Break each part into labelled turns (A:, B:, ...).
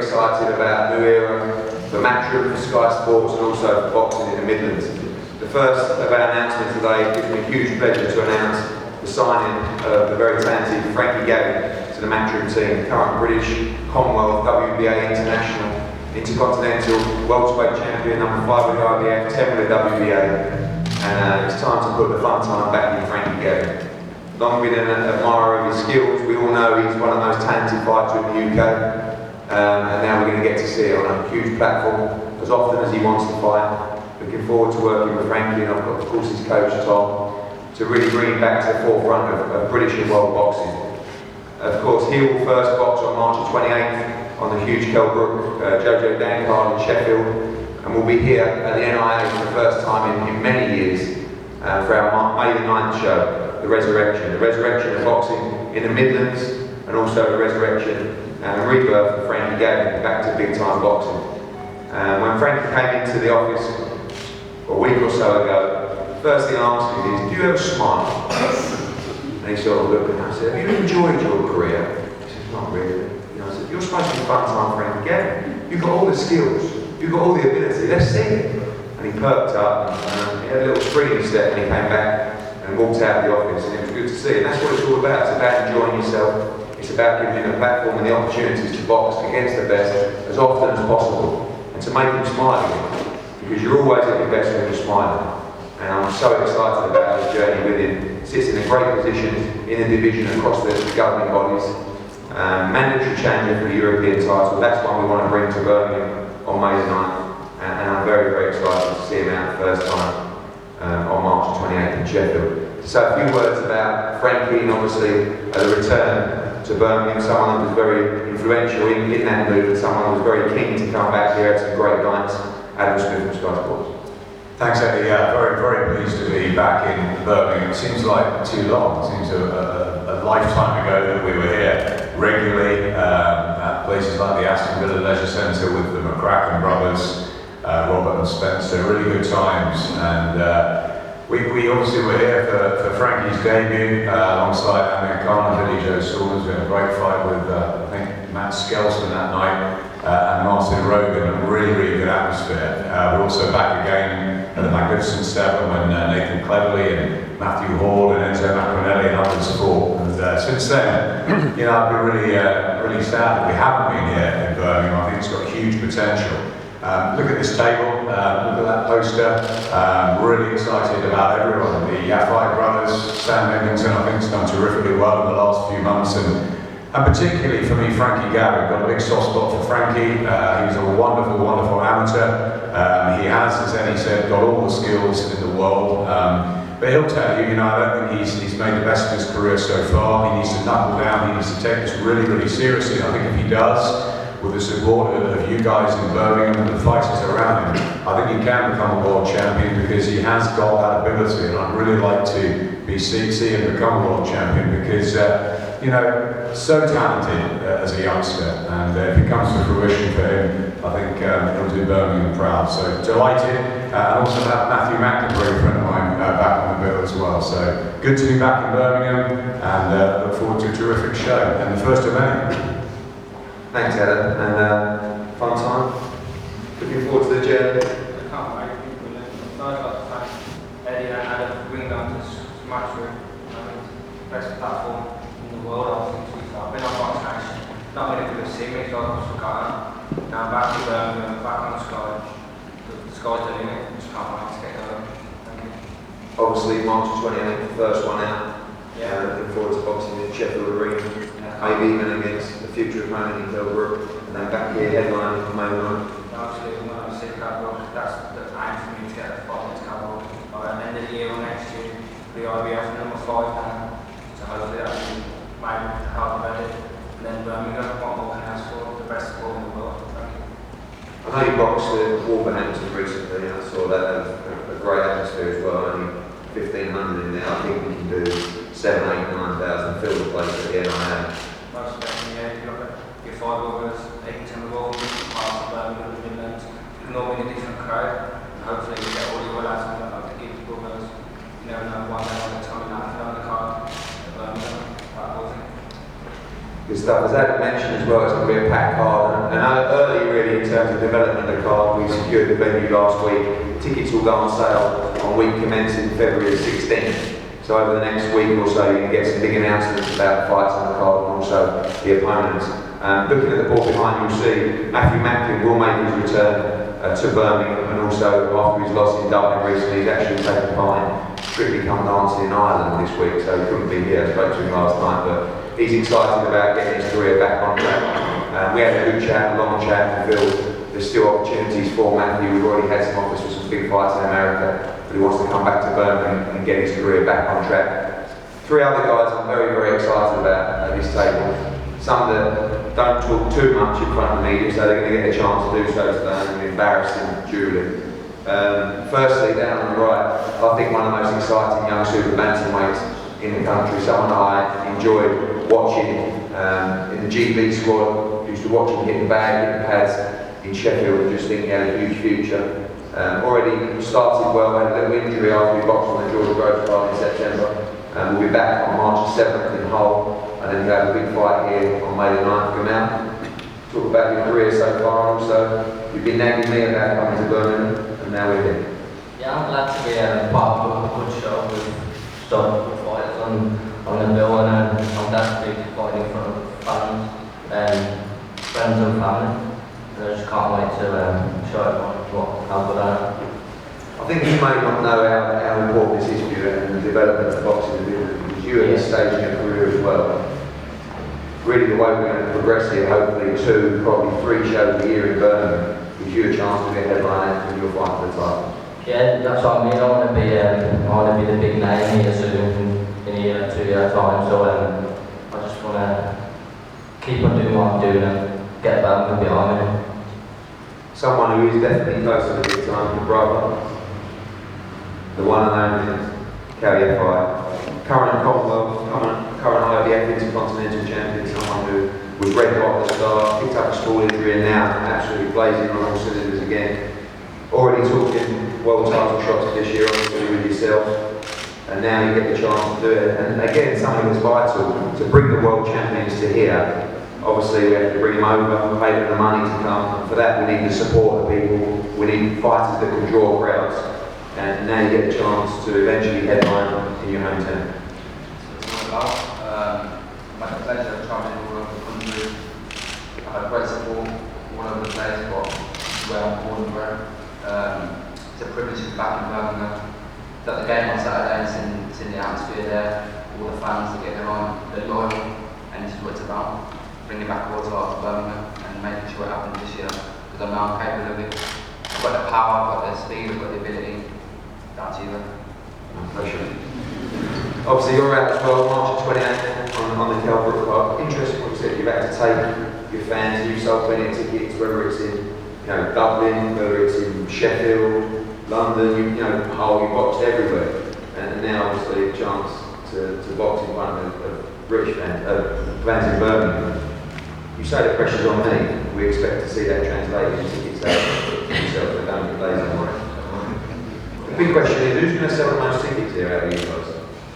A: excited about a new era for Matchroom, for Sky Sports, and also for boxing in the Midlands. The first of our announcements today gives me a huge pleasure to announce the signing of the very talented Frankie Gavin to the Matchroom team, current British, Commonwealth, WBA, International, Intercontinental, welterweight champion, number 5 with the IBF, 10 with the WBA, and it's time to put the fun time back in Frankie Gavin. Long been an admirer of his skills. We all know he's one of the most talented fighters in the UK, and now we're going to get to see it on a huge platform as often as he wants to fight. Looking forward to working with Frankie, and I've got, of course, his coach Tom, to really bring him back to the forefront of British and world boxing. Of course, he will first box on March 28th on the huge Kelbrook Jojo Dan card in Sheffield, and we'll be here at the NIA for the first time in many years for our May the 9th show. The Resurruction of boxing in the Midlands, and also the resurrection and rebirth of Frankie Gavin back to big time boxing. When Frankie came into the office a week or so ago, the first thing I asked him is, do you ever smile? And he sort of looked at me and I said, have you enjoyed your career? He said, not really. I said, you're supposed to be fun time Frankie Gavin. You've got all the skills, you've got all the ability, let's see it. And he perked up and he had a little springy step and he came back and walked out of the office, and it was good to see. And that's what it's all about. It's about enjoying yourself. It's about giving him a platform and the opportunities to box against the best as often as possible, and to make them smile again. Because you're always at your best when you're smiling. And I'm so excited about his journey with him. Sits in a great position in the division across the governing bodies. Mandatory challenger for the European title. That's one we want to bring to Birmingham on May the 9th. And I'm very, very excited to see him out the first time. On March 28th in Sheffield. So a few words about Frankie, and obviously the return to Birmingham, someone that was very influential in that move, and someone who was very keen to come back here at some great nights. Adam Smith from Sky Sports.
B: Thanks, Eddie. Yeah, very, very pleased to be back in Birmingham. It seems like too long. It seems a lifetime ago that we were here regularly at places like the Aston Villa Leisure Centre with the McCracken brothers, Robert and Spencer. Really good times, and we obviously were here for Frankie's debut alongside Amir Khan and Billy Joe Saunders. We had a great fight with I think Matt Skelston that night and Martin Rogan. A really, really good atmosphere. We're also back again at the Magnificent Seven when Nathan Cleverly and Matthew Hall and Enzo Macronelli and others fought. And since then, I've been really sad that we haven't been here in Birmingham. I think it's got huge potential. Look at this table, look at that poster. Really excited about everyone. The Yafai brothers, Sam Edmington, I think has done terrifically well in the last few months, and particularly for me, Frankie Gavin. Got a big soft spot for Frankie. He's a wonderful, wonderful amateur. He has, as Eddie said, got all the skills in the world. But he'll tell you, I don't think he's made the best of his career so far. He needs to knuckle down. He needs to take this really, really seriously. And I think if he does, with the support of you guys in Birmingham and the fighters around him, I think he can become a world champion, because he has got that ability, and I'd really like to see him become a world champion, because so talented as a youngster, and if it comes to fruition for him, I think he'll do Birmingham proud. So delighted, and also to have Matthew McNamara, a friend of mine, back on the bill as well. So good to be back in Birmingham, and look forward to a terrific show, and the first of many.
A: Thanks, Adam, and fun time. Looking forward to the journey.
C: I can't wait. I'd like to thank Eddie and Adam for bringing down this Matchroom. Best platform in the world, I think. I've been on Box Nation. Not many people have seen me, so I've forgotten. Now I'm back in Birmingham, back on the Sky. The Sky's doing it. Just can't wait to get going. Thank you.
A: Obviously, March 28th, the first one out.
C: Yeah.
A: Looking forward to boxing in Sheffield Arena. Maybe even against the future opponent in Kelbrook, and then back here headlining for May 9th.
C: Absolutely, when I see Kelbrook, that's the aim for me to get a fight against Kelbrook. By the end of the year or next year, the IBF number 5 now, so hopefully that will maybe help about it. And then Birmingham, what more can I ask for? The best sport in the world. Thank you.
A: I know you boxed at Wolverhampton recently, and I saw that a great atmosphere as well, only 1,500 in there. I think we can do 7,000, 8,000, 9,000, fill the place at the NIA.
C: Most definitely, yeah. If you look at your 5 overs, 8 10 overs, parts of Birmingham and Midlands, you can all win a different crowd, and hopefully you get all your lads who don't like to give people those. You never know, one day when they're coming out on the card at Birmingham, that whole thing.
A: Good stuff. As Adam mentioned as well, it's going to be a packed card, and know early really in terms of development of the card, we secured the venue last week. Tickets will go on sale on week commencing February 16th. So over the next week or so, you can get some big announcements about the fights on the card and also the opponents. Looking at the board behind, you'll see Matthew Macklin will make his return to Birmingham, and also after his loss in Dublin recently, he's actually taken part in Strictly Come Dancing in Ireland this week, so he couldn't be here. I spoke to him last night, but he's excited about getting his career back on track. We had a good chat, a long chat, and feel there's still opportunities for Matthew. We've already had some offers for some big fights in America, but he wants to come back to Birmingham and get his career back on track. Three other guys I'm very, very excited about at this table. Some that don't talk too much in front of the media, so they're going to get a chance to do so today and embarrass him duly. Firstly, down on the right, I think one of the most exciting young super bantamweights in the country, someone I enjoyed watching in the GB squad, used to watch him hit the bag, hit the pads in Sheffield, and just think he had a huge future. Already started well, had a little injury after he boxed on the George Groves card in September. We'll be back on March 7th in Hull, and then we have a big fight here on May the 9th. Come out, talk about your career so far, and also you've been nagging me about coming to Birmingham, and now we're here.
D: Yeah, I'm glad to be part of a good show with some good fighters on the bill, and I'm glad to be fighting in front of fans and friends and family. And I just can't wait to show everyone how good I am.
A: I think you may not know how important this is for you and the development of boxing, because you're at this stage in your career as well. Really the way we're going to progress here, hopefully 2, probably 3 shows a year in Birmingham, gives you a chance to be a headliner when you're fighting for the title.
D: Yeah, that's what I mean. I want to be the big name here soon in a year, 2 years time. So I just want to keep on doing what I'm doing and get Birmingham behind me.
A: Someone who is definitely close to the big time, your brother, the one and only Kelly F.I., current Commonwealth, current IBF Intercontinental Champion, someone who was red hot at the start, picked up a small injury and now absolutely blazing on all cylinders again. Already talking world title shots this year, obviously with yourself, and now you get the chance to do it. And again, something that's vital, to bring the world champions to here. Obviously we have to bring them over, pay them the money to come, and for that we need the support of people, we need fighters that can draw crowds, and now you get the chance to eventually headline in your hometown.
E: It's all about. I've had the pleasure of travelling all over the country. I've had great support all over the place, but where I'm born and bred. It's a privilege to be back in Birmingham. At the game on Saturday and seeing the atmosphere there, all the fans that get their on, they're loyal, and this is what it's about. Bringing back water to Birmingham and making sure it happens this year, because I know I'm capable of it. I've got the power, I've got the speed, I've got the ability. Down to you then.
A: My pleasure. Obviously you're out as well, March 28th on the Kelbrook Park. Interesting what you said, you've had to take your fans, you've sold plenty of tickets, whether it's in Dublin, whether it's in Sheffield, London, Hull, you boxed everywhere. And now obviously a chance to box in front of British fans in Birmingham. You say the pressure's on me, we expect to see that translated into tickets out yourself, but don't be lazy on it. The big question is, who's going to sell the most tickets here out of you guys?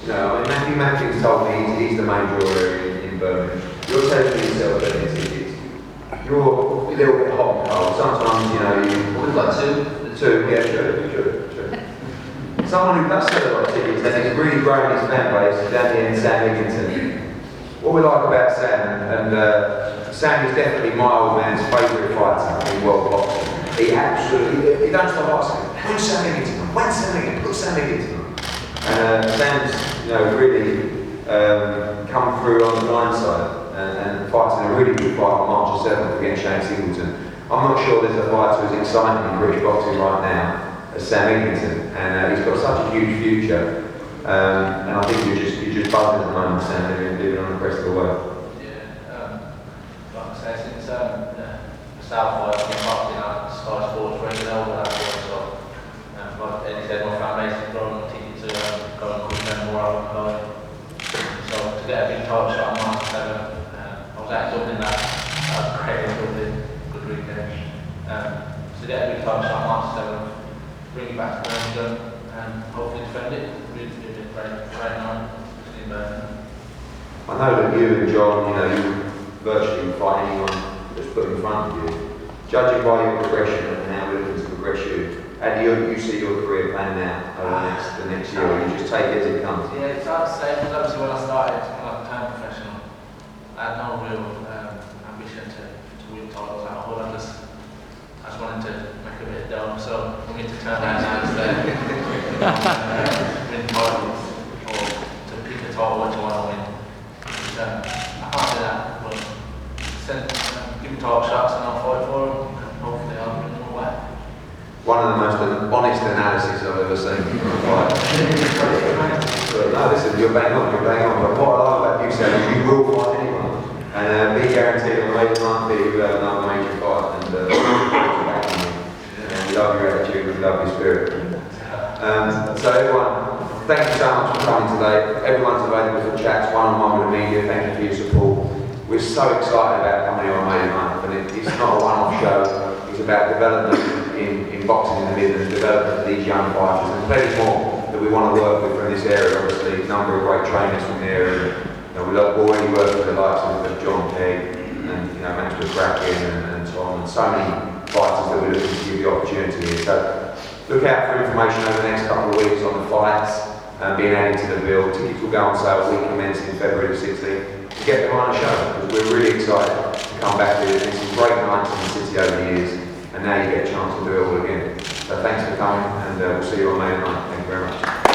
A: Matthew Matthews told me he's the main drawer in Birmingham. You're telling me yourself plenty of tickets. You're a little bit hot and cold. Sometimes,
E: We've got 2.
A: yeah, sure. Someone who does sell a lot of tickets and has really grown his fan base down here in Sam Higginson. What we like about Sam, and Sam is definitely my old man's favourite fighter in world boxing. He don't stop asking, when's Sam Higginson? When's Sam Higginson? Put Sam Higginson on. Sam's really come through on the blind side and fighting a really good fight on March 7th against Shane Singleton. I'm not sure there's a fighter as exciting in British boxing right now as Sam Higginson, and he's got such a huge future. And I think you're just buzzing at the moment, Sam, living on the crest of the world.
D: Yeah, like I say, since the South I've been boxing at Sky Sports regularly over that point, so like Eddie said, my fan base has grown, tickets to go and come spend more hours going. So to get a big title shot on March 7th, I was actually up in that was great, good weekend. To get a big title shot on March 7th, bring it back to Birmingham and hopefully defend it. Really great night in Birmingham.
A: I know that you and John, you virtually fight anyone that's put in front of you. Judging by your progression and how we're looking to progress you, how do you see your career planning out over the next year, or you just take it as it comes?
D: Yeah, it's hard to say, because obviously when I started, when I turned professional, I had no real ambition to win titles at all. I just wanted to make a bit of dough, so for me to turn that down and say, win titles, or to pick a title which I want to win, I can't do that, but give me title shots and I'll fight for them, and hopefully I'll win them away.
A: One of the most honest analyses I've ever seen. But no, listen, you're bang on. But what I like about you, Sam, is you will fight anyone. And be guaranteed on the way to market that you have another major fight. And we love your attitude, we love your spirit. So everyone, thank you so much for coming today. Everyone's available for chats, one-on-one with the media. Thank you for your support. We're so excited about coming on May the 9th, and it's not a one-off show. It's about development in boxing in the Midlands, development of these young fighters, and plenty more that we want to work with from this area. Obviously, a number of great trainers from the area. We already work with the likes of John Pegg and Maxwell Bracken and Tom, and so many fighters that we're looking to give the opportunity here. So look out for information over the next couple of weeks on the fights being added to the bill. Tickets will go on sale week commencing February the 16th. Get them on the show, because we're really excited to come back here. There's been some great nights in the city over the years, and now you get a chance to do it all again. So thanks for coming, and we'll see you on May the 9th. Thank you very much.